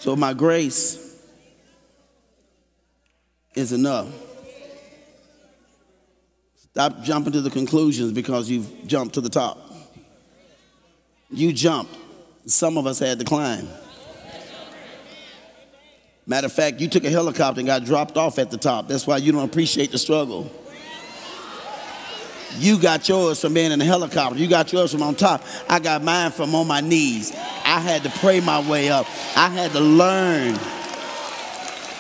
So my grace is enough. Stop jumping to the conclusions because you've jumped to the top. You jumped. Some of us had to climb. Matter of fact, you took a helicopter and got dropped off at the top. That's why you don't appreciate the struggle. You got yours from being in a helicopter. You got yours from on top. I got mine from on my knees. I had to pray my way up. I had to learn.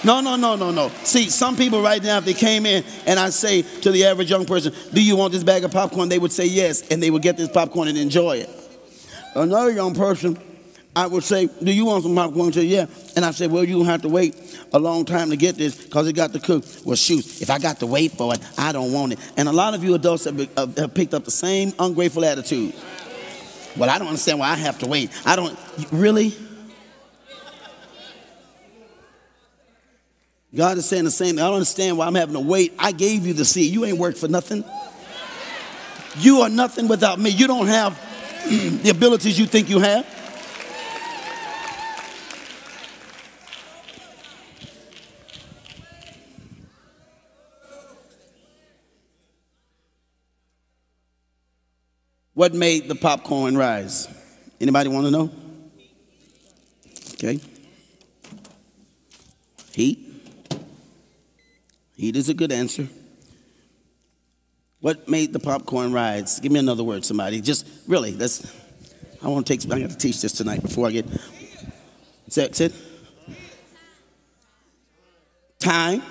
No. See, some people right now, if they came in and I say to the average young person, do you want this bag of popcorn? They would say yes, and they would get this popcorn and enjoy it. Another young person, I would say, do you want some popcorn? Say, yeah. And I said, well, you're going to have to wait a long time to get this because it got to cook. Well, shoot, if I got to wait for it, I don't want it. And a lot of you adults have picked up the same ungrateful attitude. Well, I don't understand why I have to wait. I don't, really? God is saying the same thing. I don't understand why I'm having to wait. I gave you the seed. You ain't worked for nothing. You are nothing without me. You don't have the abilities you think you have. What made the popcorn rise? Anybody want to know? Okay. Heat. Heat is a good answer. What made the popcorn rise? Give me another word, somebody. Just really, I got to teach this tonight before I get, say it. Time,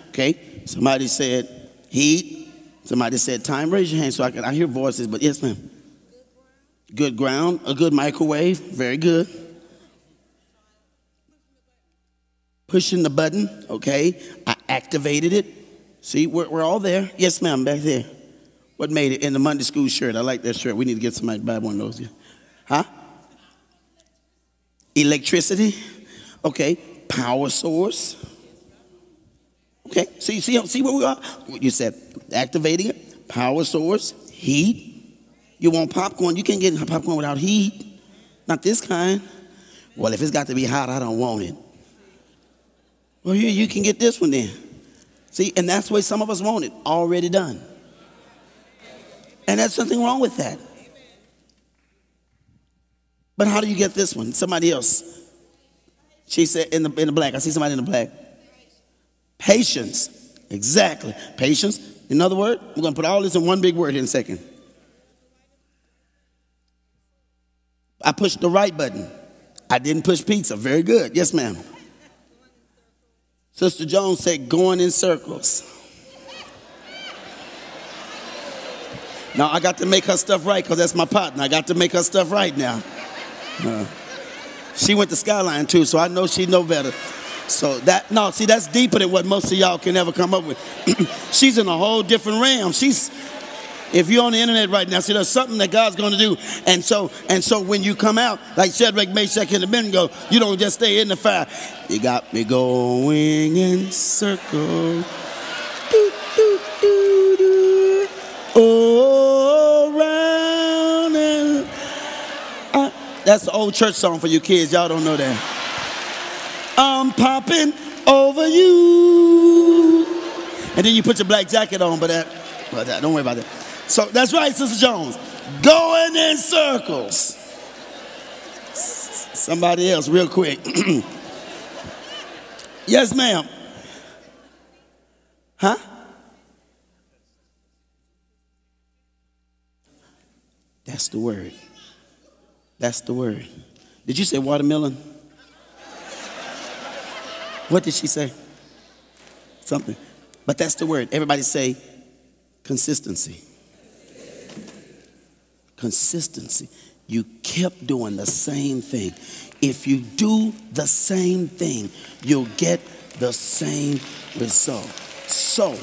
okay. Somebody said heat. Somebody said time. Raise your hand so I hear voices, but yes, ma'am. Good ground, a good microwave, very good. Pushing the button, okay. I activated it. See, we're all there. Yes, ma'am, back there. What made it? In the Monday school shirt. I like that shirt. We need to get somebody to buy one of those. Yeah. Huh? Electricity. Okay. Power source. Okay. See where we are? You said activating it. Power source. Heat. You want popcorn. You can't get popcorn without heat. Not this kind. Well, if it's got to be hot, I don't want it. Well, you can get this one then. See, and that's the way some of us want it, already done. And there's something wrong with that. But how do you get this one? Somebody else. She said in the black. I see somebody in the black. Patience. Exactly. Patience. Another word? We're going to put all this in one big word here in a second. I pushed the right button. I didn't push pizza. Very good. Yes, ma'am. Sister Jones said, going in circles. Now, I got to make her stuff right because that's my partner. I got to make her stuff right now. She went to Skyline, too, so I know she know better. So that's deeper than what most of y'all can ever come up with. She's in a whole different realm. If you're on the internet right now, see, there's something that God's going to do. And so when you come out, like Shadrach, Meshach, and Abednego, you don't just stay in the fire. You got me going in circles. All around. And that's an old church song for you kids. Y'all don't know that. I'm popping over you. And then you put your black jacket on, but don't worry about that. So that's right, Sister Jones. Going in circles. Somebody else, real quick. Yes, ma'am. Huh? That's the word. That's the word. Did you say watermelon? What did she say? Something. But that's the word. Everybody say consistency. Consistency. You kept doing the same thing. If you do the same thing, you'll get the same result. So,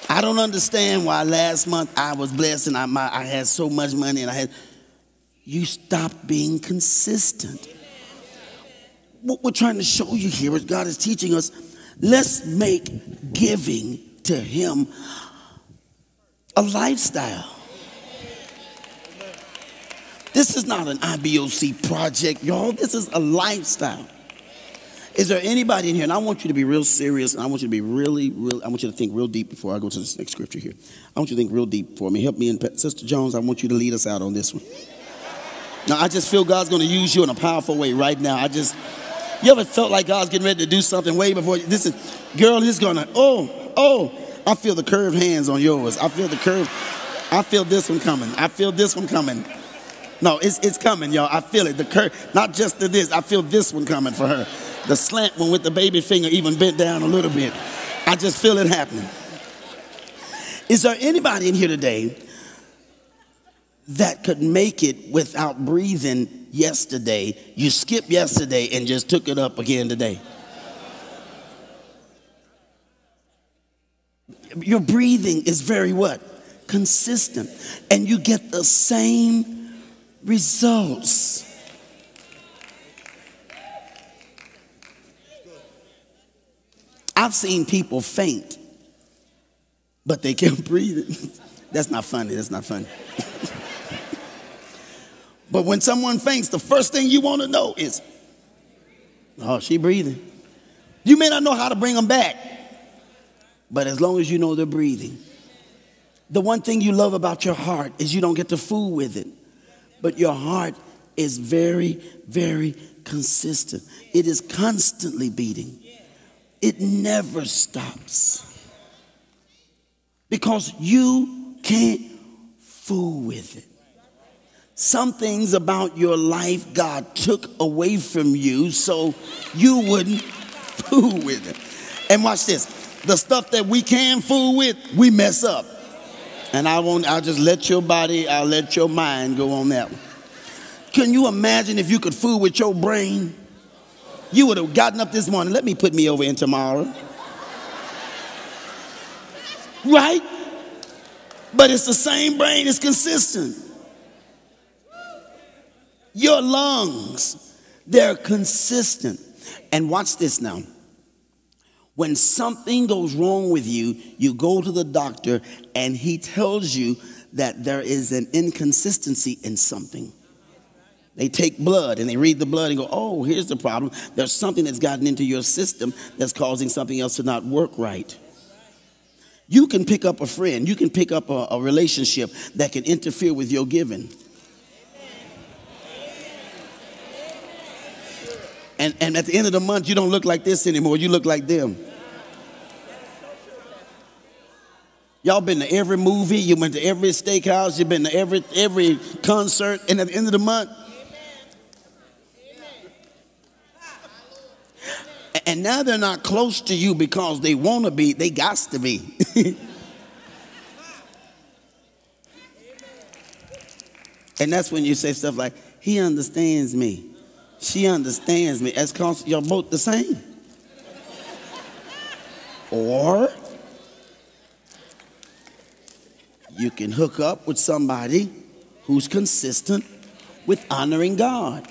I don't understand why last month I was blessed and I had so much money and you stopped being consistent. What we're trying to show you here is God is teaching us, let's make giving to Him a lifestyle. This is not an IBOC project, y'all. This is a lifestyle. Is there anybody in here, and I want you to be real serious, and I want you to be I want you to think real deep before I go to this next scripture here. I want you to think real deep for me. Help me, and Sister Jones, I want you to lead us out on this one. Now, I just feel God's going to use you in a powerful way right now. You ever felt like God's getting ready to do something way before you? This is going to, I feel the curved hands on yours. I feel this one coming. I feel this one coming. No, it's coming, y'all. I feel it. The curve, not just this. I feel this one coming for her. The slant one with the baby finger even bent down a little bit. I just feel it happening. Is there anybody in here today that could make it without breathing yesterday? You skipped yesterday and just took it up again today. Your breathing is very what? Consistent. And you get the same results. I've seen people faint, but they kept breathing. That's not funny. That's not funny. But when someone faints, the first thing you want to know is, oh, she breathing. You may not know how to bring them back, but as long as you know they're breathing. The one thing you love about your heart is you don't get to fool with it. But your heart is very, very consistent. It is constantly beating. It never stops. Because you can't fool with it. Some things about your life God took away from you so you wouldn't fool with it. And watch this. The stuff that we can fool with, we mess up. And I'll just let your body, I'll let your mind go on that one. Can you imagine if you could fool with your brain? You would have gotten up this morning, let me put me over in tomorrow. Right? But it's the same brain, it's consistent. Your lungs, they're consistent. And watch this now. When something goes wrong with you, you go to the doctor and he tells you that there is an inconsistency in something. They take blood and they read the blood and go, oh, here's the problem. There's something that's gotten into your system that's causing something else to not work right. You can pick up a friend. You can pick up a relationship that can interfere with your giving. And at the end of the month, you don't look like this anymore. You look like them. Y'all been to every movie. You went to every steakhouse. You've been to every concert. And at the end of the month, and now they're not close to you because they want to be. They got to be. And that's when you say stuff like, he understands me. She understands me. That's because you're both the same. Or you can hook up with somebody who's consistent with honoring God.